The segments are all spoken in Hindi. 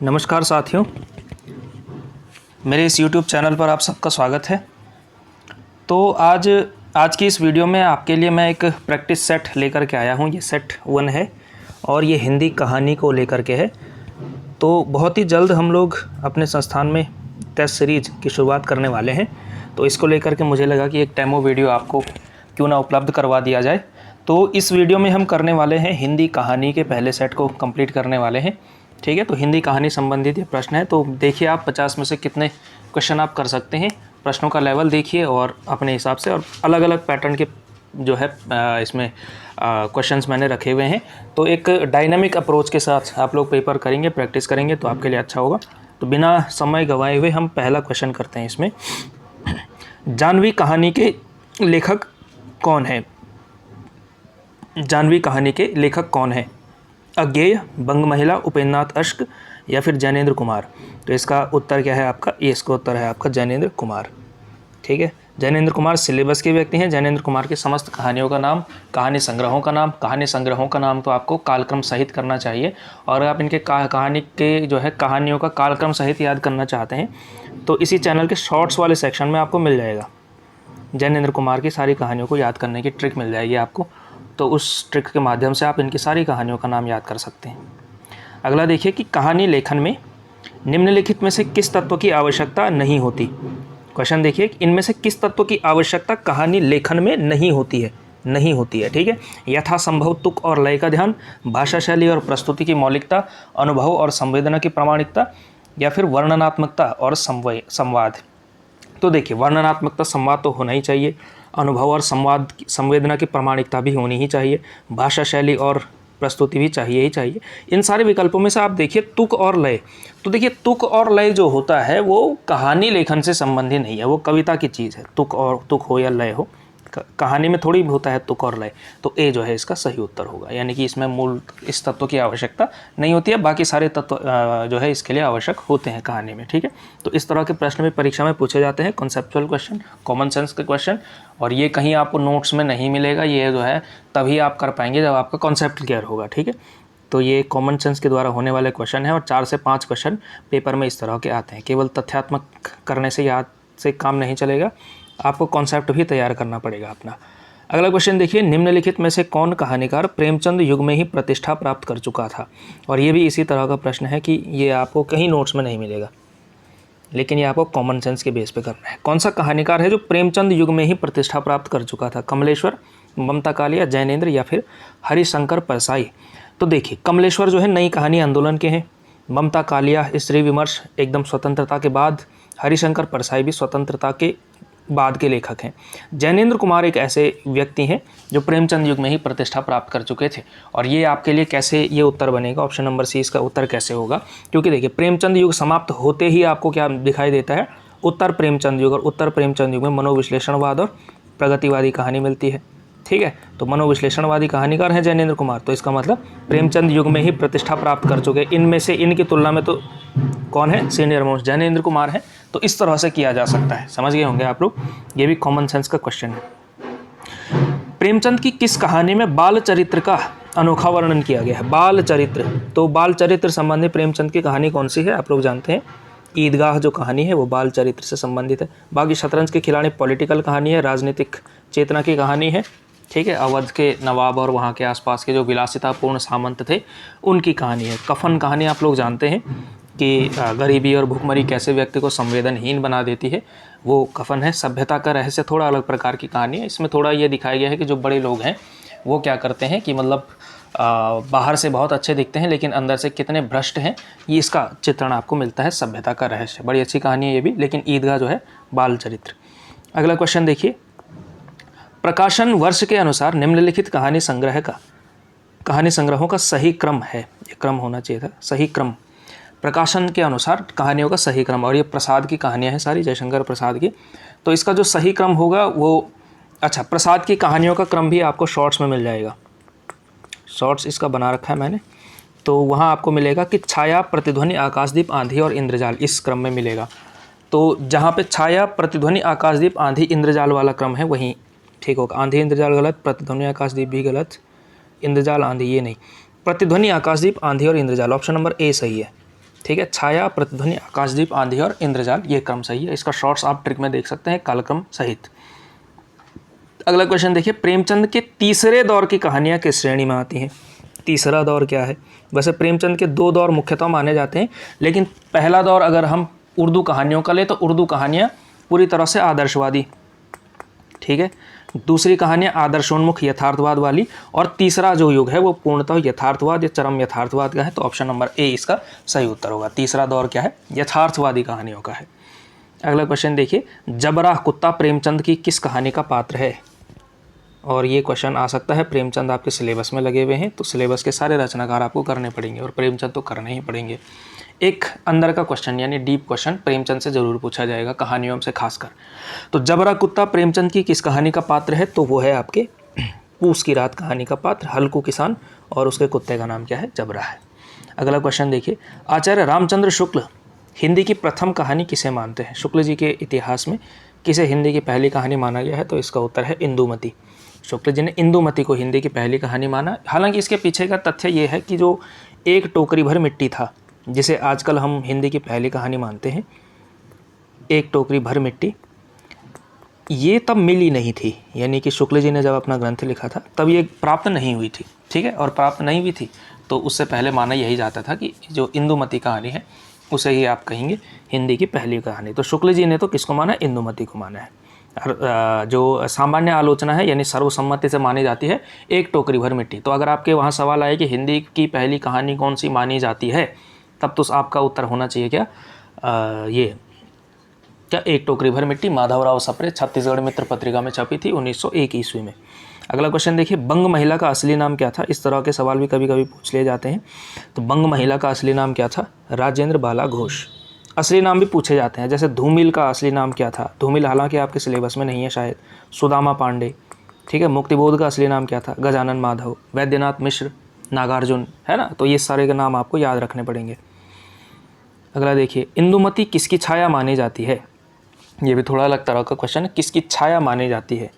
नमस्कार साथियों, मेरे इस YouTube चैनल पर आप सबका स्वागत है। तो आज की इस वीडियो में आपके लिए मैं एक प्रैक्टिस सेट लेकर के आया हूँ। ये सेट 1 है और ये हिंदी कहानी को लेकर के है। तो बहुत ही जल्द हम लोग अपने संस्थान में टेस्ट सीरीज़ की शुरुआत करने वाले हैं। तो इसको लेकर के मुझे लगा कि एक डेमो वीडियो आपको क्यों ना उपलब्ध करवा दिया जाए। तो इस वीडियो में हम करने वाले हैं हिंदी कहानी के पहले सेट को कंप्लीट करने वाले हैं। ठीक है, तो हिंदी कहानी संबंधित ये प्रश्न है। तो देखिए आप 50 में से कितने क्वेश्चन आप कर सकते हैं। प्रश्नों का लेवल देखिए और अपने हिसाब से, और अलग अलग पैटर्न के जो है इसमें क्वेश्चंस मैंने रखे हुए हैं। तो एक डायनामिक अप्रोच के साथ आप लोग पेपर करेंगे, प्रैक्टिस करेंगे तो आपके लिए अच्छा होगा। तो बिना समय गंवाए हुए हम पहला क्वेश्चन करते हैं। इसमें जानवी कहानी के लेखक कौन है? जानवी कहानी के लेखक कौन है? अज्ञेय, बंग महिला, उपेंद्रनाथ अश्क या फिर जैनेन्द्र कुमार? तो इसका उत्तर क्या है आपका? ये इसका उत्तर है आपका जैनेन्द्र कुमार। ठीक है, जैनेन्द्र कुमार सिलेबस के व्यक्ति हैं। जैनेन्द्र कुमार की समस्त कहानियों का नाम, कहानी संग्रहों का नाम तो आपको कालक्रम सहित करना चाहिए। और आप इनके कहानी के जो है कहानियों का कालक्रम सहित याद करना चाहते हैं तो इसी चैनल के शॉर्ट्स वाले सेक्शन में आपको मिल जाएगा। जैनेन्द्र कुमार की सारी कहानियों को याद करने की ट्रिक मिल जाएगी आपको। तो उस ट्रिक के माध्यम से आप इनकी सारी कहानियों का नाम याद कर सकते हैं। अगला देखिए कि कहानी लेखन में निम्नलिखित में से किस तत्व की आवश्यकता नहीं होती? क्वेश्चन देखिए कि इनमें से किस तत्व की आवश्यकता कहानी लेखन में नहीं होती है। ठीक है, यथासंभव तुक और लय का ध्यान, भाषा शैली और प्रस्तुति की मौलिकता, अनुभव और संवेदना की प्रामाणिकता, या फिर वर्णनात्मकता और संवाद। तो देखिए, वर्णनात्मकता संवाद तो होना ही चाहिए, अनुभव और संवेदना की प्रामाणिकता भी होनी ही चाहिए, भाषा शैली और प्रस्तुति भी चाहिए ही चाहिए। इन सारे विकल्पों में से आप देखिए तुक और लय। तो देखिए, तुक और लय जो होता है वो कहानी लेखन से संबंधित नहीं है, वो कविता की चीज़ है। तुक हो या लय हो, कहानी में थोड़ी होता है तुक और लय। तो ए जो है इसका सही उत्तर होगा, यानी कि इसमें मूल इस तत्व की आवश्यकता नहीं होती है, बाकी सारे तत्व जो है इसके लिए आवश्यक होते हैं कहानी में। ठीक है, तो इस तरह के प्रश्न भी परीक्षा में पूछे जाते हैं, कॉन्सेप्चुअल क्वेश्चन, कॉमन सेंस के क्वेश्चन। और ये कहीं आपको नोट्स में नहीं मिलेगा, ये जो है तभी आप कर पाएंगे जब आपका कॉन्सेप्ट क्लियर होगा। ठीक है, तो ये कॉमन सेंस के द्वारा होने वाले क्वेश्चन है और 4 से 5 क्वेश्चन पेपर में इस तरह के आते हैं। केवल तथ्यात्मक करने से याद से काम नहीं चलेगा, आपको कॉन्सेप्ट भी तैयार करना पड़ेगा अपना। अगला क्वेश्चन देखिए, निम्नलिखित में से कौन कहानीकार प्रेमचंद युग में ही प्रतिष्ठा प्राप्त कर चुका था? और ये भी इसी तरह का प्रश्न है कि ये आपको कहीं नोट्स में नहीं मिलेगा, लेकिन ये आपको कॉमन सेंस के बेस पे करना है। कौन सा कहानीकार है जो प्रेमचंद युग में ही प्रतिष्ठा प्राप्त कर चुका था? कमलेश्वर, ममता कालिया, जैनेन्द्र या फिर हरिशंकर परसाई? तो देखिए, कमलेश्वर जो है नई कहानी आंदोलन के हैं, ममता कालिया स्त्री विमर्श एकदम स्वतंत्रता के बाद, हरिशंकर परसाई भी स्वतंत्रता के बाद के लेखक हैं। जैनेन्द्र कुमार एक ऐसे व्यक्ति हैं जो प्रेमचंद युग में ही प्रतिष्ठा प्राप्त कर चुके थे। और ये आपके लिए कैसे ये उत्तर बनेगा, ऑप्शन नंबर सी इसका उत्तर कैसे होगा? क्योंकि देखिए, प्रेमचंद युग समाप्त होते ही आपको क्या दिखाई देता है? उत्तर प्रेमचंद युग। और उत्तर प्रेमचंद युग में मनोविश्लेषणवाद और प्रगतिवादी कहानी मिलती है। ठीक है, तो मनोविश्लेषणवादी कहानीकार हैं जैनेन्द्र कुमार, तो इसका मतलब प्रेमचंद युग में ही प्रतिष्ठा प्राप्त कर चुके। इनमें से इनकी तुलना में तो कौन है सीनियर मोस्ट? जैनेन्द्र कुमार है। तो इस तरह से किया जा सकता है, समझ गए होंगे आप लोग। ये भी कॉमन सेंस का क्वेश्चन है। प्रेमचंद की किस कहानी में बाल चरित्र का अनोखा वर्णन किया गया है? बाल चरित्र, तो बाल चरित्र संबंधी प्रेमचंद की कहानी कौन सी है? आप लोग जानते हैं, ईदगाह जो कहानी है वो बाल चरित्र से संबंधित है। बाकी शतरंज के खिलाड़ी पॉलिटिकल कहानी है, राजनीतिक चेतना की कहानी है। ठीक है, अवध के नवाब और वहाँ के आसपास के जो विलासितापूर्ण सामंत थे उनकी कहानी है। कफन कहानी आप लोग जानते हैं कि गरीबी और भुखमरी कैसे व्यक्ति को संवेदनहीन बना देती है, वो कफन है। सभ्यता का रहस्य थोड़ा अलग प्रकार की कहानी है। इसमें थोड़ा ये दिखाया गया है कि जो बड़े लोग हैं वो क्या करते हैं कि मतलब बाहर से बहुत अच्छे दिखते हैं लेकिन अंदर से कितने भ्रष्ट हैं, ये इसका चित्रण आपको मिलता है। सभ्यता का रहस्य बड़ी अच्छी कहानी है ये भी, लेकिन ईदगाह जो है बाल चरित्र। अगला क्वेश्चन देखिए, प्रकाशन वर्ष के अनुसार निम्नलिखित कहानी संग्रहों का सही क्रम है। ये क्रम होना चाहिए था, सही क्रम। प्रकाशन के अनुसार कहानियों का सही क्रम, और ये प्रसाद की कहानियां हैं सारी, जयशंकर प्रसाद की। तो इसका जो सही क्रम होगा वो, अच्छा, प्रसाद की कहानियों का क्रम भी आपको शॉर्ट्स में मिल जाएगा। शॉर्ट्स इसका बना रखा है मैंने, तो वहाँ आपको मिलेगा कि छाया, प्रतिध्वनि, आकाशदीप, आंधी और इंद्रजाल, इस क्रम में मिलेगा। तो जहाँ पे छाया, प्रतिध्वनि, आकाशदीप, आंधी, इंद्रजाल वाला क्रम है वहीं ठीक होगा। आंधी इंद्रजाल गलत, प्रतिध्वनि आकाशदीप भी गलत, इंद्रजाल आंधी ये नहीं। प्रतिध्वनि आकाशदीप आंधी और इंद्रजाल, ऑप्शन नंबर ए सही है। ठीक है, छाया, प्रतिध्वनि, आकाशदीप, आंधी और इंद्रजाल, ये क्रम सही है। इसका शॉर्ट्स आप ट्रिक में देख सकते हैं कालक्रम सहित। अगला क्वेश्चन देखिए, प्रेमचंद के तीसरे दौर की कहानियाँ किस श्रेणी में आती हैं? तीसरा दौर क्या है? वैसे प्रेमचंद के 2 दौर मुख्यतः माने जाते हैं, लेकिन पहला दौर अगर हम उर्दू कहानियों का ले तो उर्दू कहानियाँ पूरी तरह से आदर्शवादी, ठीक है। दूसरी कहानियाँ आदर्शोन्मुख यथार्थवाद वाली, और तीसरा जो युग है वो पूर्णतः यथार्थवाद या चरम यथार्थवाद का है। तो ऑप्शन नंबर ए इसका सही उत्तर होगा। तीसरा दौर क्या है? यथार्थवादी कहानियों का है। अगला क्वेश्चन देखिए, जबरा कुत्ता प्रेमचंद की किस कहानी का पात्र है? और ये क्वेश्चन आ सकता है, प्रेमचंद आपके सिलेबस में लगे हुए हैं, तो सिलेबस के सारे रचनाकार आपको करने पड़ेंगे और प्रेमचंद तो करने ही पड़ेंगे। एक अंदर का क्वेश्चन यानी डीप क्वेश्चन प्रेमचंद से जरूर पूछा जाएगा, कहानियों से खासकर। तो जबरा कुत्ता प्रेमचंद की किस कहानी का पात्र है? तो वो है आपके पूस की रात कहानी का पात्र, हल्कू किसान, और उसके कुत्ते का नाम क्या है? जबरा है। अगला क्वेश्चन देखिए, आचार्य रामचंद्र शुक्ल हिंदी की प्रथम कहानी किसे मानते हैं? शुक्ल जी के इतिहास में किसे हिंदी की पहली कहानी माना गया है? तो इसका उत्तर है इंदुमती। शुक्ल जी ने इंदुमती को हिंदी की पहली कहानी माना। हालांकि इसके पीछे का तथ्य ये है कि जो एक टोकरी भर मिट्टी था, जिसे आजकल हम हिंदी की पहली कहानी मानते हैं, एक टोकरी भर मिट्टी, ये तब मिली नहीं थी। यानी कि शुक्ल जी ने जब अपना ग्रंथ लिखा था तब ये प्राप्त नहीं हुई थी, ठीक है। और प्राप्त नहीं हुई थी तो उससे पहले माना यही जाता था कि जो इंदुमती कहानी है उसे ही आप कहेंगे हिंदी की पहली कहानी। तो शुक्ल जी ने तो किसको माना? इंदुमती को माना है। जो सामान्य आलोचना है यानी सर्वसम्मति से मानी जाती है एक टोकरी भर मिट्टी। तो अगर आपके वहाँ सवाल आए कि हिंदी की पहली कहानी कौन सी मानी जाती है, तब तो आपका उत्तर होना चाहिए क्या? ये क्या एक टोकरी भर मिट्टी, माधवराव सप्रे, छत्तीसगढ़ मित्र पत्रिका में छपी थी 1901 ईस्वी में। अगला क्वेश्चन देखिए, बंग महिला का असली नाम क्या था? इस तरह के सवाल भी कभी कभी पूछ लिए जाते हैं। तो बंग महिला का असली नाम क्या था? राजेंद्र बाला घोष। असली नाम भी पूछे जाते हैं, जैसे धूमिल का असली नाम क्या था? धूमिल हालांकि आपके सिलेबस में नहीं है शायद। सुदामा पांडे, ठीक है। मुक्तिबोध का असली नाम क्या था? गजानन माधव। वैद्यनाथ मिश्र, नागार्जुन, है ना। तो ये सारे के नाम आपको याद रखने पड़ेंगे। अगला देखिए, इंदुमती किसकी छाया मानी जाती है? ये भी थोड़ा अलग तरह का क्वेश्चन है, किसकी छाया मानी जाती है?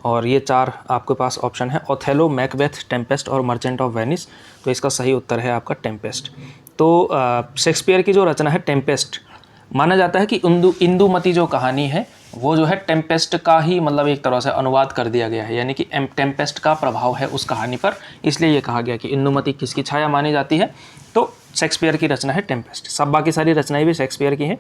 और ये 4 आपके पास ऑप्शन है, ओथेलो, मैकबेथ, टेम्पेस्ट और मर्चेंट ऑफ वेनिस। तो इसका सही उत्तर है आपका टेम्पेस्ट। तो शेक्सपियर की जो रचना है टेम्पेस्ट, माना जाता है कि इंदुमती जो कहानी है वो जो है टेम्पेस्ट का ही मतलब एक तरह से अनुवाद कर दिया गया है, यानी कि टेम्पेस्ट का प्रभाव है उस कहानी पर, इसलिए ये कहा गया कि इंदुमती किसकी छाया मानी जाती है? तो शेक्सपियर की रचना है टेम्पेस्ट। सब बाकी सारी रचनाएं भी शेक्सपियर की हैं,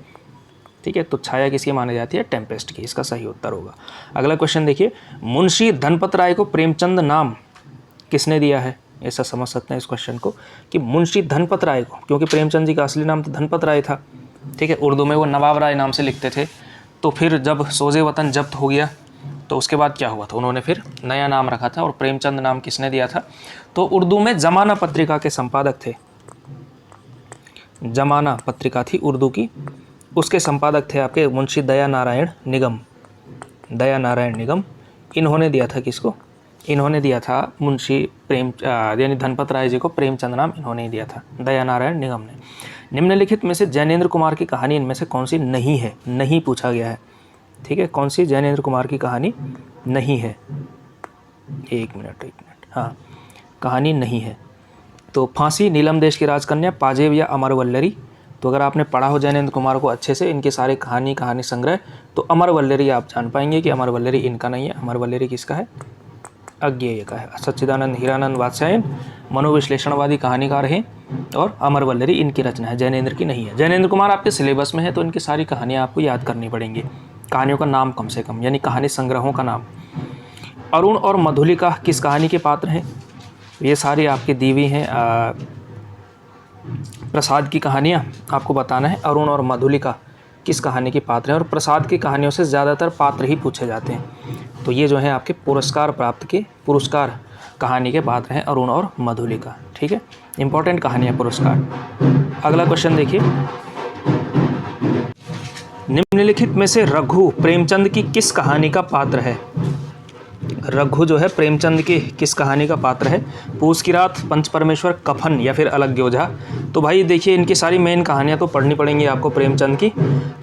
ठीक है। तो छाया किसकी मानी जाती है? टेम्पेस्ट की। इसका सही उत्तर होगा। अगला क्वेश्चन देखिए, मुंशी धनपत राय को प्रेमचंद नाम किसने दिया है? ऐसा समझ सकते हैं इस क्वेश्चन को कि मुंशी धनपत राय को, क्योंकि प्रेमचंद जी का असली नाम तो धनपत राय था, ठीक है। उर्दू में वो नवाब राय नाम से लिखते थे। तो फिर जब सोजे वतन जब्त हो गया तो उसके बाद क्या हुआ था? उन्होंने फिर नया नाम रखा था। और प्रेमचंद नाम किसने दिया था? तो उर्दू में जमाना पत्रिका के संपादक थे। जमाना पत्रिका थी उर्दू की, उसके संपादक थे आपके मुंशी दया नारायण निगम। दया नारायण निगम, इन्होंने दिया था किसको? इन्होंने दिया था मुंशी यानी धनपत राय जी को प्रेमचंद नाम इन्होंने ही दिया था, दया नारायण निगम ने। निम्नलिखित में से जैनेंद्र कुमार की कहानी इनमें से कौन सी नहीं है? नहीं पूछा गया है, ठीक है। कौन सी जैनेंद्र कुमार की कहानी नहीं है? एक मिनट, हाँ, कहानी नहीं है। तो फांसी, नीलम देश की राजकन्या, पाजेब या अमर वल्लरी। तो अगर आपने पढ़ा हो जैनेंद्र कुमार को अच्छे से, इनके सारे कहानी संग्रह, तो अमर वल्लरी आप जान पाएंगे कि अमर वल्लरी इनका नहीं है। अमर वल्लरी किसका है? अज्ञेय का है। सच्चिदानंद हीरानंद वात्स्यायन मनोविश्लेषणवादी कहानीकार हैं और अमर वल्लरी इनकी रचना है, जैनेंद्र की नहीं है। जैनेंद्र कुमार आपके सिलेबस में है तो इनकी सारी कहानियाँ आपको याद करनी पड़ेंगी, कहानियों का नाम कम से कम, यानी कहानी संग्रहों का नाम। अरुण और मधुलिका किस कहानी के पात्र हैं? ये सारी आपकी दी हुई हैं। प्रसाद की कहानियाँ आपको बताना है, अरुण और मधुलिका किस कहानी के पात्र हैं। और प्रसाद की कहानियों से ज़्यादातर पात्र ही पूछे जाते हैं। तो ये जो है आपके पुरस्कार प्राप्त के पुरस्कार कहानी के पात्र हैं, अरुण और मधुलिका, ठीक है। इंपॉर्टेंट कहानी है पुरस्कार। अगला क्वेश्चन देखिए, निम्नलिखित में से रघु प्रेमचंद की किस कहानी का पात्र है? रघु जो है प्रेमचंद की किस कहानी का पात्र है? पूस की रात, पंच परमेश्वर, कफन या फिर अलग योजा। तो भाई देखिए, इनकी सारी मेन कहानियाँ तो पढ़नी पड़ेंगी आपको प्रेमचंद की।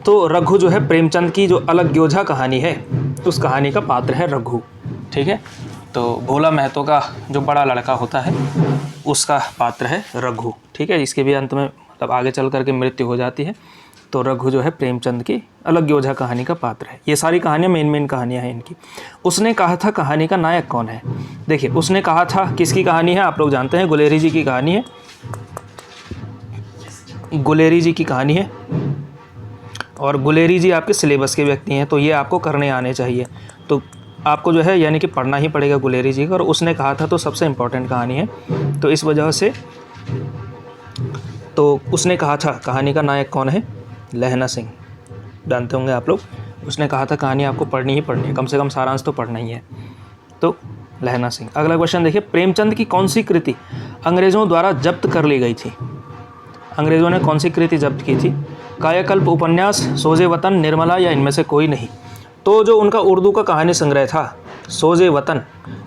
तो रघु जो है प्रेमचंद की जो अलग योजा कहानी है उस कहानी का पात्र है रघु, ठीक है। तो भोला महतो का जो बड़ा लड़का होता है उसका पात्र है रघु, ठीक है। इसके भी अंत में तब आगे चल करके मृत्यु हो जाती है। तो रघु जो है प्रेमचंद की अलग योझा कहानी का पात्र है। ये सारी कहानियाँ मेन कहानियाँ हैं इनकी। उसने कहा था कहानी का नायक कौन है? देखिए, उसने कहा था किसकी कहानी है? आप लोग जानते हैं, गुलेरी जी की कहानी है। गुलेरी जी की कहानी है और गुलेरी जी आपके सिलेबस के व्यक्ति हैं, तो ये आपको करने आने चाहिए। तो आपको जो है यानी कि पढ़ना ही पड़ेगा गुलेरी जी का। और उसने कहा था तो सबसे इम्पोर्टेंट कहानी है, तो इस वजह से तो उसने कहा था कहानी का नायक कौन है? लहना सिंह, जानते होंगे आप लोग। उसने कहा था कहानी आपको पढ़नी ही पढ़नी है, कम से कम सारांश तो पढ़ना ही है। तो लहना सिंह। अगला क्वेश्चन देखिए, प्रेमचंद की कौन सी कृति अंग्रेज़ों द्वारा जब्त कर ली गई थी? अंग्रेज़ों ने कौन सी कृति जब्त की थी? कायाकल्प, उपन्यास, सोजे वतन, निर्मला या इनमें से कोई नहीं? तो जो उनका उर्दू का कहानी संग्रह था सोजे वतन,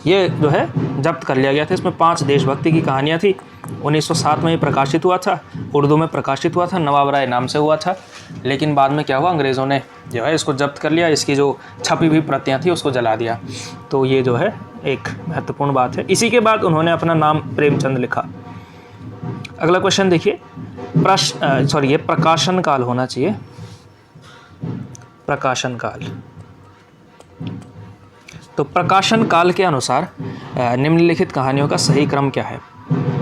ये जो है जब्त कर लिया गया था। इसमें 5 देशभक्ति की कहानियाँ थी। 1907 में ये प्रकाशित हुआ था, उर्दू में प्रकाशित हुआ था, नवाब राय नाम से हुआ था। लेकिन बाद में क्या हुआ, अंग्रेज़ों ने जो है इसको जब्त कर लिया, इसकी जो छपी हुई प्रतियाँ थी उसको जला दिया। तो ये जो है एक महत्वपूर्ण बात है। इसी के बाद उन्होंने अपना नाम प्रेमचंद लिखा। अगला क्वेश्चन देखिए, ये प्रकाशन काल होना चाहिए, प्रकाशन काल। तो प्रकाशन काल के अनुसार निम्नलिखित कहानियों का सही क्रम क्या है?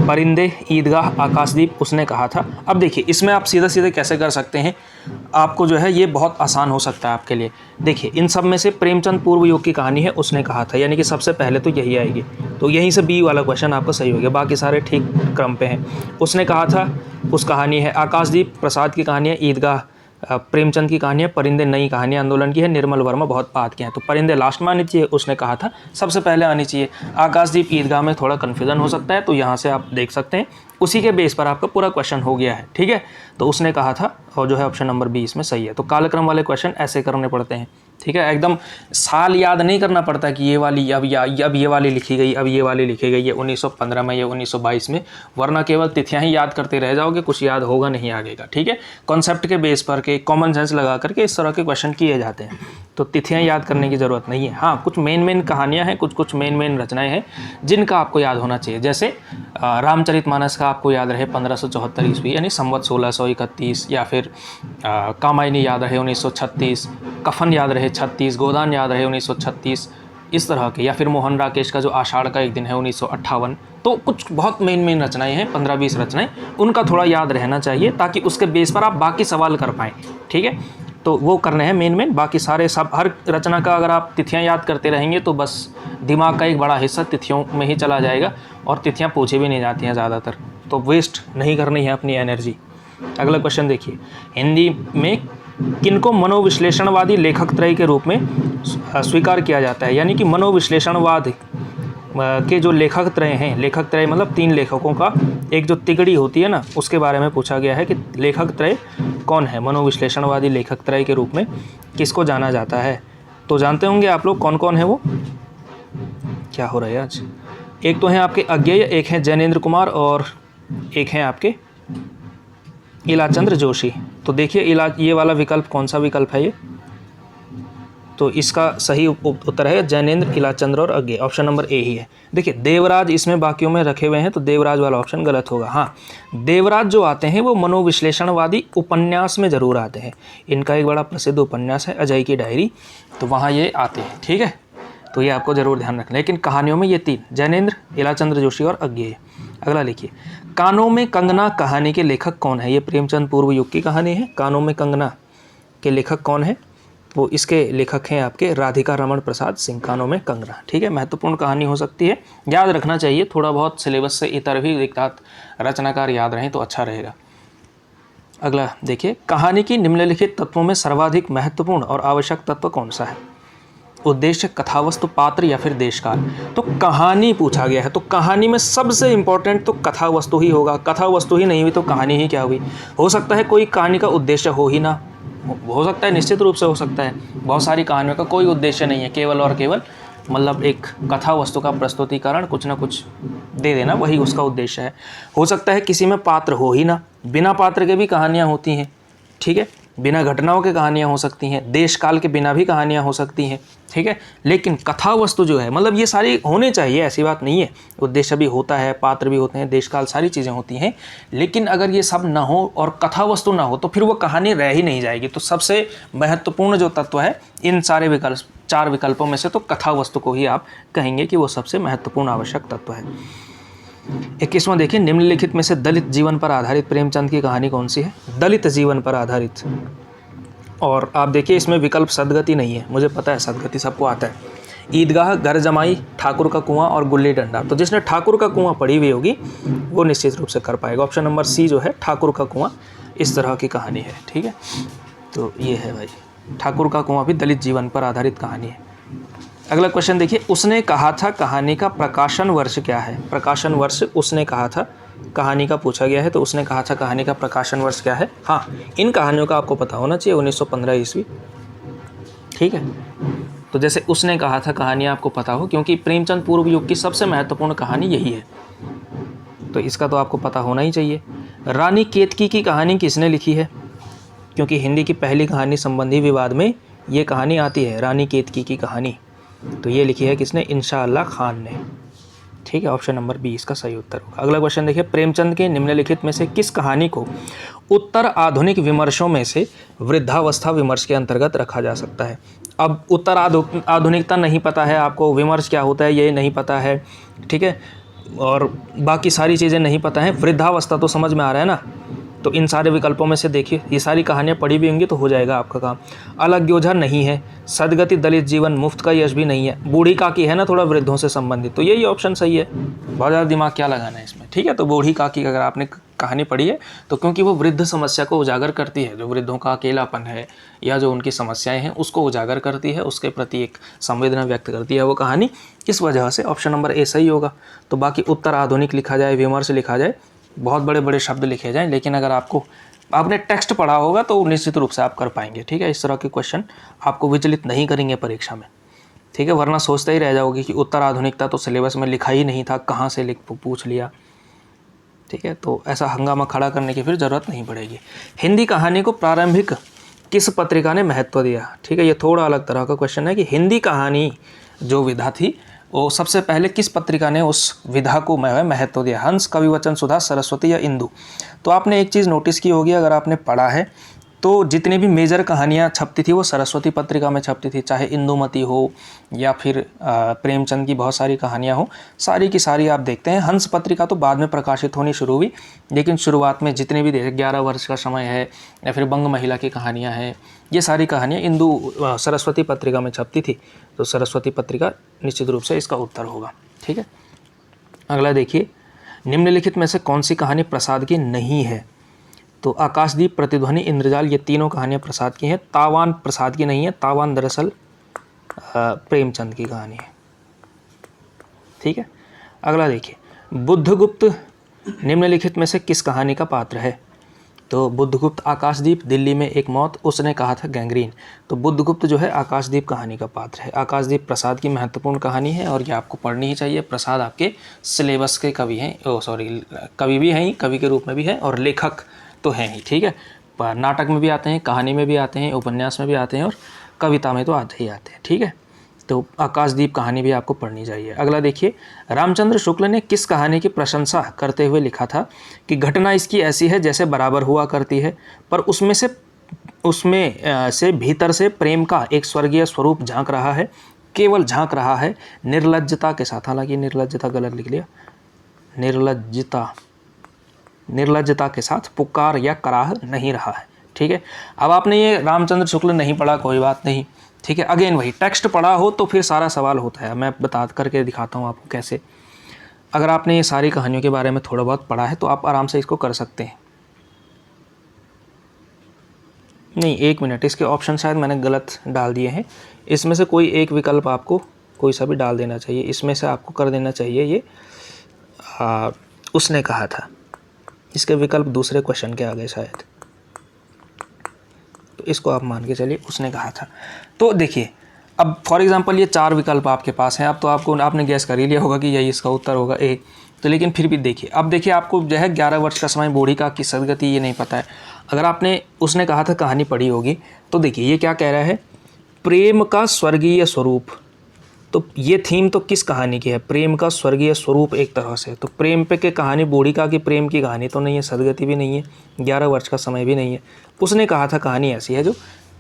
परिंदे, ईदगाह, आकाशदीप, उसने कहा था। अब देखिए, इसमें आप सीधे सीधे कैसे कर सकते हैं, आपको जो है ये बहुत आसान हो सकता है आपके लिए। देखिए, इन सब में से प्रेमचंद पूर्व युग की कहानी है, उसने कहा था, यानी कि सबसे पहले तो यही आएगी। तो यहीं से बी वाला क्वेश्चन आपका सही हो गया, बाकी सारे ठीक क्रम पे हैं। उसने कहा था उस कहानी है। आकाशदीप प्रसाद की कहानी है। ईदगाह प्रेमचंद की कहानी है। परिंदे नई कहानी आंदोलन की है। निर्मल वर्मा बहुत बात के हैं। तो परिंदे लास्ट में आनी चाहिए, उसने कहा था सबसे पहले आनी चाहिए। आकाशदीप ईदगाह में थोड़ा कन्फ्यूजन हो सकता है, तो यहाँ से आप देख सकते हैं। उसी के बेस पर आपका पूरा क्वेश्चन हो गया है, ठीक है। तो उसने कहा था, और जो है ऑप्शन नंबर बी इसमें सही है। तो कालक्रम वाले क्वेश्चन ऐसे करने पड़ते हैं, ठीक है। एकदम साल याद नहीं करना पड़ता कि ये वाली अब ये वाली लिखी गई, अब ये वाली लिखी गई, ये 1915 में, ये 1922 में, वरना केवल तिथियां ही याद करते रह जाओगे, कुछ याद होगा नहीं आगे का, ठीक है। कॉन्सेप्ट के बेस पर के कॉमन सेंस लगा करके इस तरह के क्वेश्चन किए जाते हैं, तो तिथियां याद करने की ज़रूरत नहीं है। हाँ, कुछ मेन कहानियाँ हैं, कुछ मेन रचनाएँ हैं जिनका आपको याद होना चाहिए। जैसे रामचरितमानस का आपको याद रहे 1574 ईस्वी यानी संवत 1631, या फिर कामायनी याद रहे 1936, कफन याद रहे 36, गोदान याद रहे 1936, इस तरह के। या फिर मोहन राकेश का जो आषाढ़ का एक दिन है 1958। तो कुछ बहुत मेन रचनाएं हैं, 15-20 रचनाएं, उनका थोड़ा याद रहना चाहिए ताकि उसके बेस पर आप बाकी सवाल कर पाएँ, ठीक है। तो वो करने हैं मेन, बाकी सारे सब हर रचना का अगर आप तिथियां याद करते रहेंगे तो बस दिमाग का एक बड़ा हिस्सा तिथियों में ही चला जाएगा, और तिथियां पूछी भी नहीं जाती हैं ज़्यादातर, तो वेस्ट नहीं करनी है अपनी एनर्जी। अगला क्वेश्चन देखिए, हिंदी में किनको मनोविश्लेषणवादी लेखक त्रय के रूप में स्वीकार किया जाता है? यानी कि मनोविश्लेषणवाद के जो लेखक त्रय हैं, लेखक त्रय मतलब 3 लेखकों का एक जो तिगड़ी होती है ना, उसके बारे में पूछा गया है कि लेखक त्रय कौन है, मनोविश्लेषणवादी लेखक त्रय के रूप में किसको जाना जाता है। तो जानते होंगे आप लोग कौन कौन है वो। क्या हो रहा है आज? एक तो हैं आपके अज्ञेय, एक हैं जैनेन्द्र कुमार, और एक हैं आपके इलाचंद्र जोशी। तो देखिए ये वाला विकल्प कौन सा विकल्प है ये, तो इसका सही उत्तर है जैनेन्द्र, इलाचंद्र और अज्ञेय, ऑप्शन नंबर ए ही है। देखिए देवराज इसमें बाकियों में रखे हुए हैं, तो देवराज वाला ऑप्शन गलत होगा। हाँ, देवराज जो आते हैं वो मनोविश्लेषणवादी उपन्यास में ज़रूर आते हैं। इनका एक बड़ा प्रसिद्ध उपन्यास है अजय की डायरी, तो वहाँ ये आते हैं, ठीक है। तो ये आपको ज़रूर ध्यान रखना। लेकिन कहानियों में ये 3, जैनेन्द्र, इलाचंद्र जोशी और अज्ञेय। अगला लिखिए, कानों में कंगना कहानी के लेखक कौन है? ये प्रेमचंद पूर्व युग की कहानी है। कानों में कंगना के लेखक कौन है? वो इसके लेखक हैं आपके राधिका रमण प्रसाद सिंह, कानों में कंगना, ठीक है। महत्वपूर्ण कहानी हो सकती है, याद रखना चाहिए। थोड़ा बहुत सिलेबस से इतर भी विख्यात रचनाकार याद रहें तो अच्छा रहेगा। अगला देखिए, कहानी की निम्नलिखित तत्वों में सर्वाधिक महत्वपूर्ण और आवश्यक तत्व कौन सा है? उद्देश्य, कथावस्तु, पात्र या फिर देशकाल। तो कहानी पूछा गया है, तो कहानी में सबसे इंपॉर्टेंट तो कथावस्तु ही होगा। कथावस्तु ही नहीं हुई तो कहानी ही क्या हुई। हो सकता है कोई कहानी का उद्देश्य हो ही ना, हो सकता है, निश्चित रूप से हो सकता है। बहुत सारी कहानियों का कोई उद्देश्य नहीं है, केवल और केवल मतलब एक कथा वस्तु का प्रस्तुतिकरण, कुछ ना कुछ दे देना, वही उसका उद्देश्य है। हो सकता है किसी में पात्र हो ही ना, बिना पात्र के भी कहानियाँ होती हैं, ठीक है। बिना घटनाओं के कहानियाँ हो सकती हैं, देश काल के बिना भी कहानियाँ हो सकती हैं, ठीक है। लेकिन कथा वस्तु जो है, मतलब ये सारी होने चाहिए, ऐसी बात नहीं है, उद्देश्य भी होता है, पात्र भी होते हैं, देश काल सारी चीज़ें होती हैं, लेकिन अगर ये सब ना हो और कथा वस्तु ना हो तो फिर वो कहानी रह ही नहीं जाएगी। तो सबसे महत्वपूर्ण जो तत्व है इन सारे विकल्प, 4 विकल्पों में से तो कथा वस्तु को ही आप कहेंगे कि वो सबसे महत्वपूर्ण आवश्यक तत्व है। 21वां देखिए, निम्नलिखित में से दलित जीवन पर आधारित प्रेमचंद की कहानी कौन सी है? दलित जीवन पर आधारित। और आप देखिए इसमें विकल्प सदगति नहीं है, मुझे पता है सदगति सबको आता है। ईदगाह, घर जमाई, ठाकुर का कुआं और गुल्ली डंडा। तो जिसने ठाकुर का कुआं पढ़ी हुई होगी वो निश्चित रूप से कर पाएगा। ऑप्शन नंबर सी जो है ठाकुर का कुआं, इस तरह की कहानी है, ठीक है। तो ये है भाई, ठाकुर का कुआं भी दलित जीवन पर आधारित कहानी है। अगला क्वेश्चन देखिए, उसने कहा था कहानी का प्रकाशन वर्ष क्या है? प्रकाशन वर्ष उसने कहा था, कहानी का पूछा गया है, तो उसने कहा था कहानी का प्रकाशन वर्ष क्या है? हाँ, इन कहानियों का आपको पता होना चाहिए, 1915 ईस्वी, ठीक है। तो जैसे उसने कहा था कहानी आपको पता हो, क्योंकि प्रेमचंद पूर्व युग की सबसे महत्वपूर्ण कहानी यही है, तो इसका तो आपको पता होना ही चाहिए। रानी केतकी की कहानी किसने लिखी है? क्योंकि हिंदी की पहली कहानी संबंधी विवाद में ये कहानी आती है, रानी केतकी की कहानी, तो ये लिखी है किसने? इंशाअल्लाह खान ने, ठीक है। ऑप्शन नंबर बी इसका सही उत्तर होगा। अगला क्वेश्चन देखिए, प्रेमचंद के निम्नलिखित में से किस कहानी को उत्तर आधुनिक विमर्शों में से वृद्धावस्था विमर्श के अंतर्गत रखा जा सकता है? अब उत्तर आधुनिकता नहीं पता है आपको, विमर्श क्या होता है ये नहीं पता है, ठीक है, और बाकी सारी चीज़ें नहीं पता है, वृद्धावस्था तो समझ में आ रहा है ना। तो इन सारे विकल्पों में से देखिए, ये सारी कहानियाँ पढ़ी भी होंगी तो हो जाएगा आपका काम। अलग योझा नहीं है, सदगति दलित जीवन, मुफ्त का यश भी नहीं है, बूढ़ी काकी है ना थोड़ा वृद्धों से संबंधित, तो यही ऑप्शन सही है। बहुत ज़्यादा दिमाग क्या लगाना है इसमें, ठीक है। तो बूढ़ी काकी अगर आपने कहानी पढ़ी है तो क्योंकि वो वृद्ध समस्या को उजागर करती है, जो वृद्धों का अकेलापन है या जो उनकी समस्याएं हैं उसको उजागर करती है, उसके प्रति एक संवेदना व्यक्त करती है वो कहानी, इस वजह से ऑप्शन नंबर ए सही होगा। तो बाकी उत्तर आधुनिक लिखा जाए, विमर्श लिखा जाए, बहुत बड़े बड़े शब्द लिखे जाएं, लेकिन अगर आपने टेक्स्ट पढ़ा होगा तो निश्चित रूप से आप कर पाएंगे, ठीक है। इस तरह के क्वेश्चन आपको विचलित नहीं करेंगे परीक्षा में, ठीक है, वरना सोचते ही रह जाओगे कि उत्तर आधुनिकता तो सिलेबस में लिखा ही नहीं था, कहाँ से पूछ लिया, ठीक है। तो ऐसा हंगामा खड़ा करने की फिर ज़रूरत नहीं पड़ेगी। हिंदी कहानी को प्रारंभिक किस पत्रिका ने महत्व दिया? ठीक है, ये थोड़ा अलग तरह का क्वेश्चन है कि हिंदी कहानी जो विधा थी वो सबसे पहले किस पत्रिका ने उस विधा को महत्व दिया? हंस, कविवचन, सुधा, सरस्वती या इंदु? तो आपने एक चीज़ नोटिस की होगी, अगर आपने पढ़ा है तो जितनी भी मेजर कहानियाँ छपती थी वो सरस्वती पत्रिका में छपती थी, चाहे इंदुमती हो या फिर प्रेमचंद की बहुत सारी कहानियाँ हो, सारी की सारी आप देखते हैं। हंस पत्रिका तो बाद में प्रकाशित होनी शुरू हुई, लेकिन शुरुआत में जितने भी 11 वर्ष का समय है या फिर बंग महिला की कहानियाँ हैं, ये सारी कहानियाँ सरस्वती पत्रिका में छपती थी, तो सरस्वती पत्रिका निश्चित रूप से इसका उत्तर होगा, ठीक है। अगला देखिए, निम्नलिखित में से कौन सी कहानी प्रसाद की नहीं है? तो आकाशदीप, प्रतिध्वनि, इंद्रजाल, ये तीनों कहानियाँ प्रसाद की हैं। तावान प्रसाद की नहीं है, तावान दरअसल प्रेमचंद की कहानी है, ठीक है। अगला देखिए, बुद्धगुप्त निम्नलिखित में से किस कहानी का पात्र है? तो बुद्धगुप्त आकाशदीप, दिल्ली में एक मौत, उसने कहा था गैंग्रीन। तो बुद्धगुप्त जो है आकाशदीप कहानी का पात्र है। आकाशदीप प्रसाद की महत्वपूर्ण कहानी है और ये आपको पढ़नी ही चाहिए। प्रसाद आपके सिलेबस के कवि हैं, कवि भी हैं, कवि के रूप में भी हैं और लेखक तो हैं ही, ठीक है। नाटक में भी आते हैं, कहानी में भी आते हैं, उपन्यास में भी आते हैं और कविता में तो आते ही आते हैं, ठीक है। तो आकाशदीप कहानी भी आपको पढ़नी चाहिए। अगला देखिए, रामचंद्र शुक्ल ने किस कहानी की प्रशंसा करते हुए लिखा था कि घटना इसकी ऐसी है जैसे बराबर हुआ करती है, पर उसमें से भीतर से प्रेम का एक स्वर्गीय स्वरूप झांक रहा है, केवल झांक रहा है, निर्लज्जता के साथ। हालांकि निर्लज्जता गलत लिख लिया, निर्लज्जता के साथ पुकार या कराह नहीं रहा है, ठीक है। अब आपने ये रामचंद्र शुक्ल नहीं पढ़ा, कोई बात नहीं, ठीक है। अगेन वही, टेक्स्ट पढ़ा हो तो फिर सारा सवाल होता है। मैं बता करके दिखाता हूँ आपको कैसे। अगर आपने ये सारी कहानियों के बारे में थोड़ा बहुत पढ़ा है तो आप आराम से इसको कर सकते हैं। नहीं, 1 मिनट, इसके ऑप्शन शायद मैंने गलत डाल दिए हैं। इसमें से कोई एक विकल्प आपको कोई सा भी डाल देना चाहिए। इसमें से आपको कर देना चाहिए ये उसने कहा था। इसके विकल्प दूसरे क्वेश्चन के आ गए शायद, तो इसको आप मान के चलिए उसने कहा था। तो देखिए, अब फॉर एग्जांपल ये 4 विकल्प आपके पास हैं। अब तो आपने गैस कर ही लिया होगा कि यही इसका उत्तर होगा ए। तो लेकिन फिर भी देखिए, अब देखिए आपको जो है 11 वर्ष का समय, बूढ़िका की सदगति, ये नहीं पता है। अगर आपने उसने कहा था कहानी पढ़ी होगी, तो देखिए ये क्या कह रहा है, प्रेम का स्वर्गीय स्वरूप। तो ये थीम तो किस कहानी की है, प्रेम का स्वर्गीय स्वरूप एक तरह से। तो प्रेम पे के कहानी, बूढ़िका की प्रेम की कहानी तो नहीं है, सदगति भी नहीं है, 11 वर्ष का समय भी नहीं है। उसने कहा था कहानी ऐसी है जो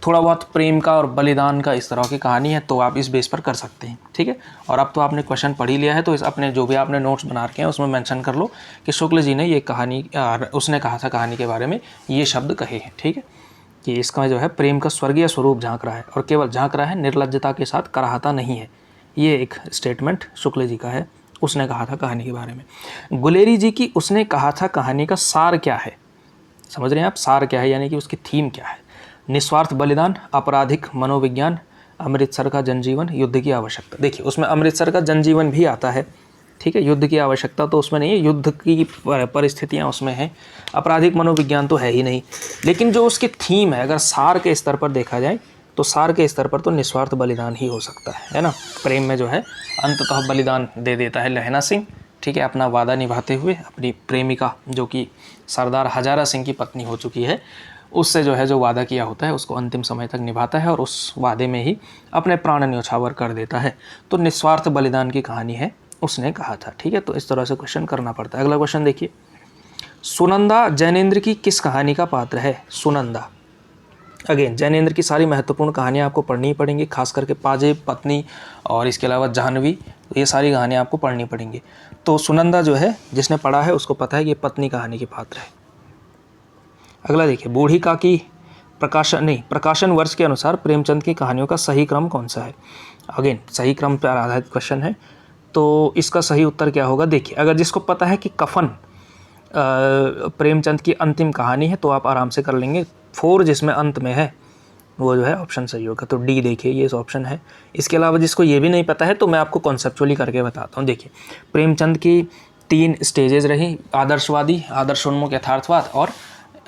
थोड़ा बहुत प्रेम का और बलिदान का इस तरह की कहानी है, तो आप इस बेस पर कर सकते हैं, ठीक है। और अब तो आपने क्वेश्चन पढ़ ही लिया है, तो इस अपने जो भी आपने नोट्स बना रखे हैं उसमें मेंशन कर लो कि शुक्ल जी ने ये कहानी, उसने कहा था कहानी के बारे में ये शब्द कहे हैं, ठीक है। कि इसका जो है प्रेम का स्वर्गीय स्वरूप झांक रहा है, और केवल झांक रहा है, निर्लज्जता के साथ कराहता नहीं है। ये एक स्टेटमेंट शुक्ल जी का है, उसने कहा था कहानी के बारे में। गुलेरी जी की उसने कहा था कहानी का सार क्या है, समझ रहे हैं आप, सार क्या है, यानी कि उसकी थीम क्या है। निस्वार्थ बलिदान, आपराधिक मनोविज्ञान, अमृतसर का जनजीवन, युद्ध की आवश्यकता। देखिए उसमें अमृतसर का जनजीवन भी आता है, ठीक है। युद्ध की आवश्यकता तो उसमें नहीं है, युद्ध की परिस्थितियाँ उसमें हैं। आपराधिक मनोविज्ञान तो है ही नहीं। लेकिन जो उसकी थीम है, अगर सार के स्तर पर देखा जाए तो सार के स्तर पर तो निस्वार्थ बलिदान ही हो सकता है ना। प्रेम में जो है अंततः बलिदान दे देता है लहना सिंह, ठीक है, अपना वादा निभाते हुए अपनी प्रेमिका जो कि सरदार हजारा सिंह की पत्नी हो चुकी है, उससे जो है जो वादा किया होता है उसको अंतिम समय तक निभाता है और उस वादे में ही अपने प्राण न्योछावर कर देता है। तो निस्वार्थ बलिदान की कहानी है, उसने कहा था, ठीक है। तो इस तरह से क्वेश्चन करना पड़ता है। अगला क्वेश्चन देखिए, सुनंदा जैनेन्द्र की किस कहानी का पात्र है। सुनंदा, अगेन जैनेन्द्र की सारी महत्वपूर्ण कहानियाँ आपको पढ़नी ही पड़ेंगी, खास करके पाजेब, पत्नी और इसके अलावा जाह्नवी, ये सारी कहानियाँ आपको पढ़नी पड़ेंगी। तो सुनंदा जो है, जिसने पढ़ा है उसको पता है कि पत्नी कहानी के पात्र है। अगला देखिए, बूढ़िका की प्रकाशन वर्ष के अनुसार प्रेमचंद की कहानियों का सही क्रम कौन सा है। अगेन सही क्रम पर आधारित क्वेश्चन है, तो इसका सही उत्तर क्या होगा। देखिए अगर जिसको पता है कि कफन प्रेमचंद की अंतिम कहानी है तो आप आराम से कर लेंगे। 4 जिसमें अंत में है वो जो है ऑप्शन सही होगा, तो डी देखिए ये ऑप्शन है। इसके अलावा जिसको ये भी नहीं पता है तो मैं आपको कॉन्सेप्चुअली करके बताता हूँ। देखिए प्रेमचंद की 3 स्टेजेस रही, आदर्शवादी, आदर्शोन्मुख यथार्थवाद और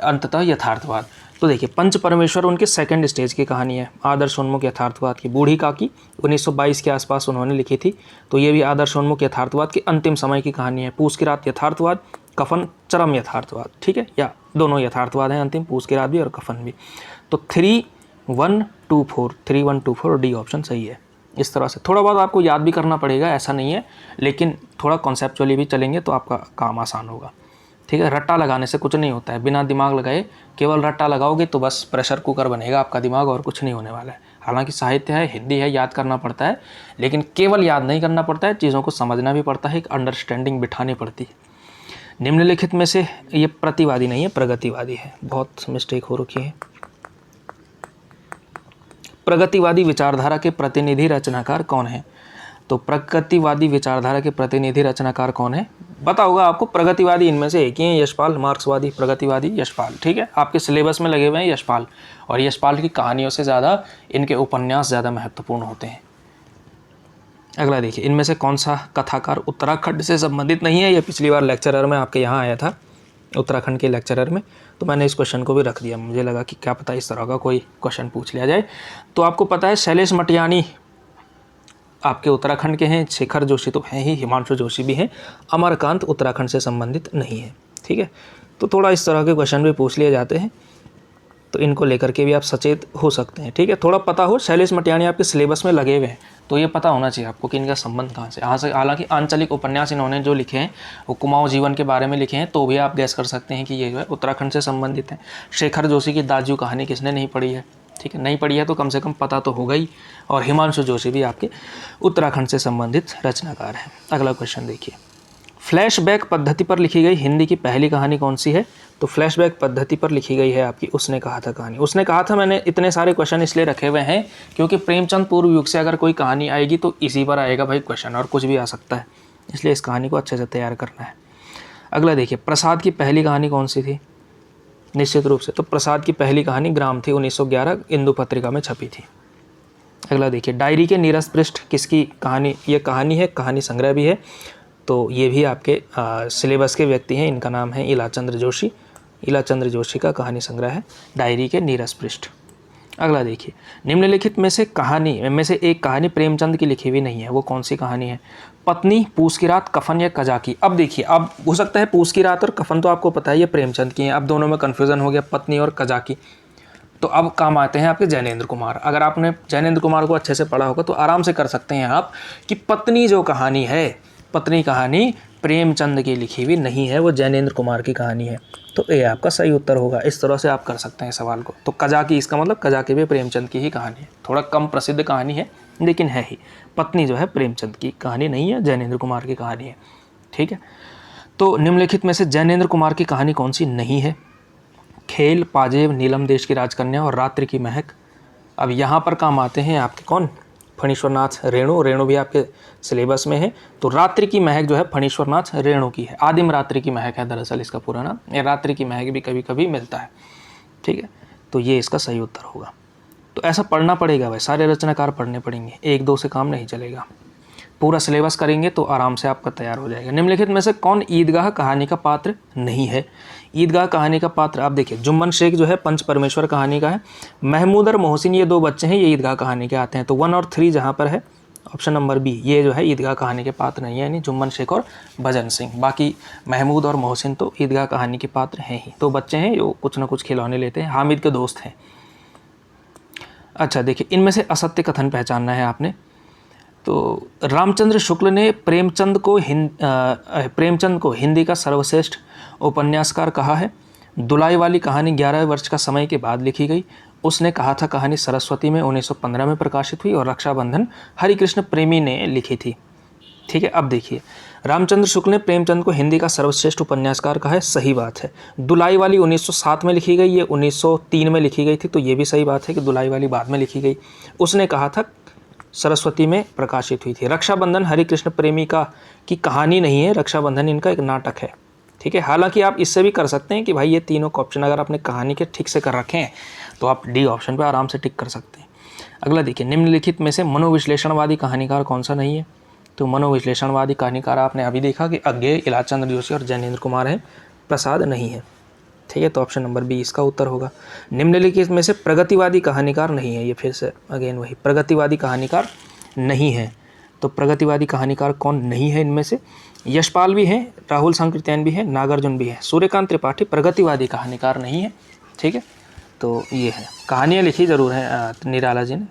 अंततः यथार्थवाद। तो देखिए पंच परमेश्वर उनके सेकंड स्टेज की कहानी है, आदर्शोन्मुख यथार्थवाद की। बूढ़िका की 1922 के आसपास उन्होंने लिखी थी, तो ये भी आदर्शोन्मुख यथार्थवाद की अंतिम समय की कहानी है। पूस की रात यथार्थवाद, कफन चरम यथार्थवाद, ठीक है, या दोनों यथार्थवाद हैं अंतिम, पूस की रात भी और कफन भी। तो 3-1-2-4 डी ऑप्शन सही है। इस तरह से थोड़ा बहुत आपको याद भी करना पड़ेगा, ऐसा नहीं है, लेकिन थोड़ा कॉन्सेप्चुअली भी चलेंगे तो आपका काम आसान होगा, ठीक है। रट्टा लगाने से कुछ नहीं होता है, बिना दिमाग लगाए केवल रट्टा लगाओगे तो बस प्रेशर कुकर बनेगा आपका दिमाग, और कुछ नहीं होने वाला है। हालांकि साहित्य है, हिंदी है, याद करना पड़ता है, लेकिन केवल याद नहीं करना पड़ता है, चीज़ों को समझना भी पड़ता है, एक अंडरस्टैंडिंग बिठानी पड़ती है। निम्नलिखित में से ये प्रतिवादी नहीं है, प्रगतिवादी है, बहुत मिस्टेक हो रखी है। प्रगतिवादी विचारधारा के प्रतिनिधि रचनाकार कौन है। तो प्रगतिवादी विचारधारा के प्रतिनिधि रचनाकार कौन है, पता होगा आपको। प्रगतिवादी इनमें से एक ही है, यशपाल। मार्क्सवादी, प्रगतिवादी, यशपाल, ठीक है। आपके सिलेबस में लगे हुए हैं यशपाल, और यशपाल की कहानियों से ज़्यादा इनके उपन्यास ज़्यादा महत्वपूर्ण होते हैं। अगला देखिए, इनमें से कौन सा कथाकार उत्तराखंड से संबंधित नहीं है। ये पिछली बार लेक्चरर में आपके यहाँ आया था, उत्तराखंड के लेक्चरर में, तो मैंने इस क्वेश्चन को भी रख दिया। मुझे लगा कि क्या पता इस तरह का कोई क्वेश्चन पूछ लिया जाए। तो आपको पता है शैलेश मटियानी आपके उत्तराखंड के हैं, शेखर जोशी तो हैं ही, हिमांशु जोशी भी हैं, अमरकांत उत्तराखंड से संबंधित नहीं है, ठीक है। तो थोड़ा इस तरह के क्वेश्चन भी पूछ लिए जाते हैं, तो इनको लेकर के भी आप सचेत हो सकते हैं, ठीक है। थोड़ा पता हो, शैलेश मटियानी आपके सिलेबस में लगे हुए हैं, तो ये पता होना चाहिए आपको कि इनका संबंध कहाँ से। यहाँ से हालांकि आंचलिक उपन्यास इन्होंने जो लिखे हैं वो कुमाऊँ जीवन के बारे में लिखे हैं, तो भी आप गैस कर सकते हैं कि ये जो है उत्तराखंड से संबंधित है। शेखर जोशी की दाजू कहानी किसने नहीं पढ़ी है, ठीक है, नहीं पढ़ी है तो कम से कम पता तो होगा ही। और हिमांशु जोशी भी आपके उत्तराखंड से संबंधित रचनाकार हैं। अगला क्वेश्चन देखिए, फ्लैशबैक पद्धति पर लिखी गई हिंदी की पहली कहानी कौन सी है। तो फ्लैशबैक पद्धति पर लिखी गई है आपकी उसने कहा था कहानी। उसने कहा था, मैंने इतने सारे क्वेश्चन इसलिए रखे हुए हैं क्योंकि प्रेमचंद पूर्व युग से अगर कोई कहानी आएगी तो इसी पर आएगा भाई क्वेश्चन, और कुछ भी आ सकता है, इसलिए इस कहानी को अच्छे से तैयार करना है। अगला देखिए, प्रसाद की पहली कहानी कौन सी थी। निश्चित रूप से तो प्रसाद की पहली कहानी ग्राम थी, 1911 इंदु पत्रिका में छपी थी। अगला देखिए, डायरी के नीरस पृष्ठ किसकी कहानी, ये कहानी है, कहानी संग्रह भी है, तो ये भी आपके सिलेबस के व्यक्ति हैं, इनका नाम है इलाचंद्र जोशी। इलाचंद्र जोशी का कहानी संग्रह है डायरी के नीरस पृष्ठ। अगला देखिए, निम्नलिखित में से एक कहानी प्रेमचंद की लिखी हुई नहीं है, वो कौन सी कहानी है? पत्नी, पूस की रात, कफन या कजाकी। अब देखिए, अब हो सकता है पूस की रात और कफन तो आपको पता है ये प्रेमचंद की हैं, अब दोनों में कन्फ्यूजन हो गया, पत्नी और कजाकी। तो अब काम आते हैं आपके जैनेंद्र कुमार। अगर आपने जैनेंद्र कुमार को अच्छे से पढ़ा होगा तो आराम से कर सकते हैं आप कि पत्नी जो कहानी है, पत्नी कहानी प्रेमचंद की लिखी हुई नहीं है, वो जैनेंद्र कुमार की कहानी है। तो ये आपका सही उत्तर होगा। इस तरह से आप कर सकते हैं सवाल को। तो कजाकी, इसका मतलब कजाकी भी प्रेमचंद की ही कहानी है, थोड़ा कम प्रसिद्ध कहानी है लेकिन है ही। पत्नी जो है प्रेमचंद की कहानी नहीं है, जैनेंद्र कुमार की कहानी है। ठीक है, तो निम्नलिखित में से जैनेंद्र कुमार की कहानी कौन सी नहीं है? खेल, पाजेब, नीलम देश की राजकन्या और रात्रि की महक। अब यहाँ पर काम आते हैं आपके कौन? फणीश्वरनाथ रेणु। रेणु भी आपके सिलेबस में है। तो रात्रि की महक जो है फणीश्वरनाथ रेणु की है। आदिम रात्रि की महक है दरअसल इसका पूरा नाम। ये रात्रि की महक भी कभी कभी मिलता है। ठीक है, तो ये इसका सही उत्तर होगा। तो ऐसा पढ़ना पड़ेगा भाई, सारे रचनाकार पढ़ने पड़ेंगे, एक दो से काम नहीं चलेगा। पूरा सिलेबस करेंगे तो आराम से आपका तैयार हो जाएगा। निम्नलिखित में से कौन ईदगाह कहानी का पात्र नहीं है? ईदगाह कहानी का पात्र आप देखिए, जुम्मन शेख जो है पंच परमेश्वर कहानी का है। महमूद और मोहसिन ये दो बच्चे हैं, ये ईदगाह कहानी के आते हैं। तो 1 और 3 जहाँ पर है ऑप्शन नंबर बी, ये जो है ईदगाह कहानी के पात्र नहीं है, यानी जुम्मन शेख और भजन सिंह। बाकी महमूद और मोहसिन तो ईदगाह कहानी के पात्र हैं ही। तो बच्चे हैं जो कुछ ना कुछ खिलौने लेते हैं, हामिद के दोस्त हैं। अच्छा देखिए, इनमें से असत्य कथन पहचानना है आपने। तो रामचंद्र शुक्ल ने प्रेमचंद को हिंदी का सर्वश्रेष्ठ उपन्यासकार कहा है। दुलाई वाली कहानी 11 वर्ष का समय के बाद लिखी गई। उसने कहा था कहानी सरस्वती में 1915 में प्रकाशित हुई और रक्षाबंधन हरिकृष्ण प्रेमी ने लिखी थी। ठीक है, अब देखिए, रामचंद्र शुक्ल ने प्रेमचंद को हिंदी का सर्वश्रेष्ठ उपन्यासकार कहा है, सही बात है। दुलाई वाली 1907 में लिखी गई, ये 1903 में लिखी गई थी, तो ये भी सही बात है कि दुलाई वाली बाद में लिखी गई। उसने कहा था सरस्वती में प्रकाशित हुई थी। रक्षाबंधन हरिकृष्ण प्रेमी की कहानी नहीं है, रक्षाबंधन इनका एक नाटक है। ठीक है, हालांकि आप इससे भी कर सकते हैं कि भाई ये तीनों ऑप्शन अगर आपने कहानी के ठीक से कर रखे हैं तो आप डी ऑप्शन पे आराम से टिक कर सकते हैं। अगला देखिए, निम्नलिखित में से मनोविश्लेषणवादी कहानीकार कौन सा नहीं है? तो मनोविश्लेषणवादी कहानीकार आपने अभी देखा कि अज्ञेय, इलाचंद्र जोशी और जैनेंद्र कुमार है, प्रसाद नहीं है। ठीक है, तो ऑप्शन नंबर बी इसका उत्तर होगा। निम्नलिखित में से प्रगतिवादी कहानीकार नहीं है, ये फिर से अगेन वही, प्रगतिवादी कहानीकार नहीं है। तो प्रगतिवादी कहानीकार कौन नहीं है इनमें से? यशपाल भी हैं, राहुल सांकृत्यायन भी है, नागार्जुन भी है। सूर्यकांत त्रिपाठी प्रगतिवादी कहानीकार नहीं है। ठीक है, तो ये है, कहानियाँ लिखी जरूर है निराला जी ने।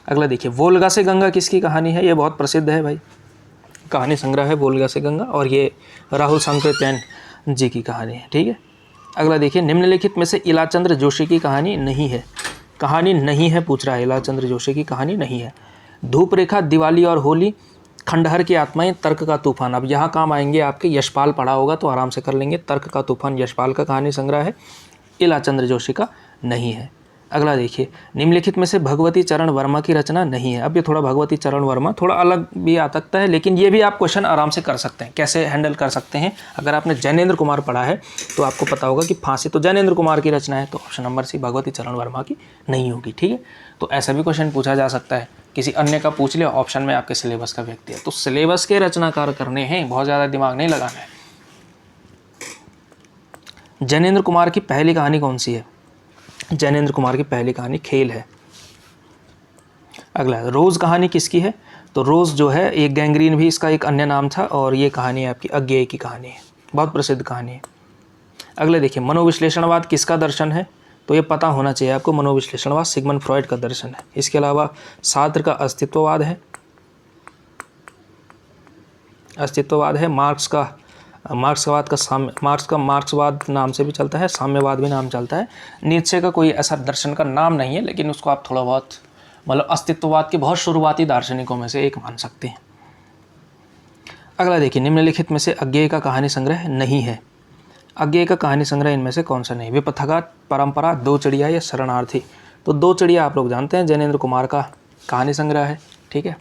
अगला देखिए, वोल्गा से गंगा किसकी कहानी है? ये बहुत प्रसिद्ध है भाई, कहानी संग्रह है वोल्गा से गंगा, और ये राहुल सांकृत्यायन जी की कहानी है। ठीक है, अगला देखिए, निम्नलिखित में से इलाचंद्र जोशी की कहानी नहीं है। कहानी नहीं है पूछ रहा है, इलाचंद्र जोशी की कहानी नहीं है। धूप रेखा, दिवाली और होली, खंडहर की आत्माएं, तर्क का तूफान। अब यहाँ काम आएंगे आपके, यशपाल पढ़ा होगा तो आराम से कर लेंगे। तर्क का तूफान यशपाल का कहानी संग्रह है, इलाचंद्र जोशी का नहीं है। अगला देखिए, निम्नलिखित में से भगवती चरण वर्मा की रचना नहीं है। अब ये थोड़ा भगवती चरण वर्मा थोड़ा अलग भी आ सकता है, लेकिन ये भी आप क्वेश्चन आराम से कर सकते हैं। कैसे हैंडल कर सकते हैं? अगर आपने जैनेंद्र कुमार पढ़ा है तो आपको पता होगा कि फांसी तो जैनेंद्र कुमार की रचना है, तो ऑप्शन नंबर सी भगवती चरण वर्मा की नहीं होगी। ठीक है, तो ऐसा भी क्वेश्चन पूछा जा सकता है, किसी अन्य का पूछ लिया, ऑप्शन में आपके सिलेबस का व्यक्ति है। तो सिलेबस के रचनाकार करने हैं, बहुत ज़्यादा दिमाग नहीं लगाना है। जैनेंद्र कुमार की पहली कहानी कौन सी है? जैनेंद्र कुमार की पहली कहानी खेल है। अगला, रोज़ कहानी किसकी है? तो रोज़ जो है एक गैंग्रीन भी इसका एक अन्य नाम था, और ये कहानी आपकी अज्ञेय की कहानी है, बहुत प्रसिद्ध कहानी है। अगले देखिए, मनोविश्लेषणवाद किसका दर्शन है? तो ये पता होना चाहिए आपको, मनोविश्लेषणवाद सिगमंड फ्रॉइड का दर्शन है। इसके अलावा सार्त्र का अस्तित्ववाद है, मार्क्सवाद नाम से भी चलता है, साम्यवाद भी नाम चलता है। नीत्शे का कोई ऐसा दर्शन का नाम नहीं है, लेकिन उसको आप थोड़ा बहुत मतलब अस्तित्ववाद के बहुत शुरुआती दार्शनिकों में से एक मान सकते हैं। अगला देखिए, निम्नलिखित में से अज्ञेय का कहानी संग्रह नहीं है। अज्ञेय का कहानी संग्रह इनमें से कौन सा नहीं? विपथघात, परंपरा, दो चिड़िया या शरणार्थी। तो दो चिड़िया आप लोग जानते हैं, जैनेंद्र कुमार का कहानी संग्रह है। ठीक है,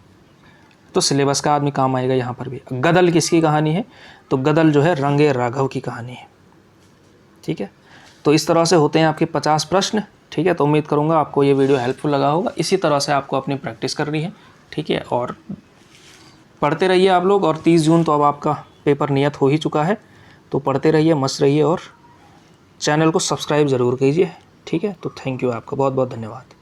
तो सिलेबस का आदमी काम आएगा यहाँ पर भी। गदल किसकी कहानी है? तो गदल जो है रंगे राघव की कहानी है। ठीक है, तो इस तरह से होते हैं आपके 50 प्रश्न। ठीक है, तो उम्मीद करूँगा आपको ये वीडियो हेल्पफुल लगा होगा। इसी तरह से आपको अपनी प्रैक्टिस करनी है। ठीक है, और पढ़ते रहिए आप लोग। और 30 जून तो अब आपका पेपर नियत हो ही चुका है, तो पढ़ते रहिए, मस्त रहिए, और चैनल को सब्सक्राइब ज़रूर कीजिए। ठीक है, तो थैंक यू, आपका बहुत बहुत धन्यवाद।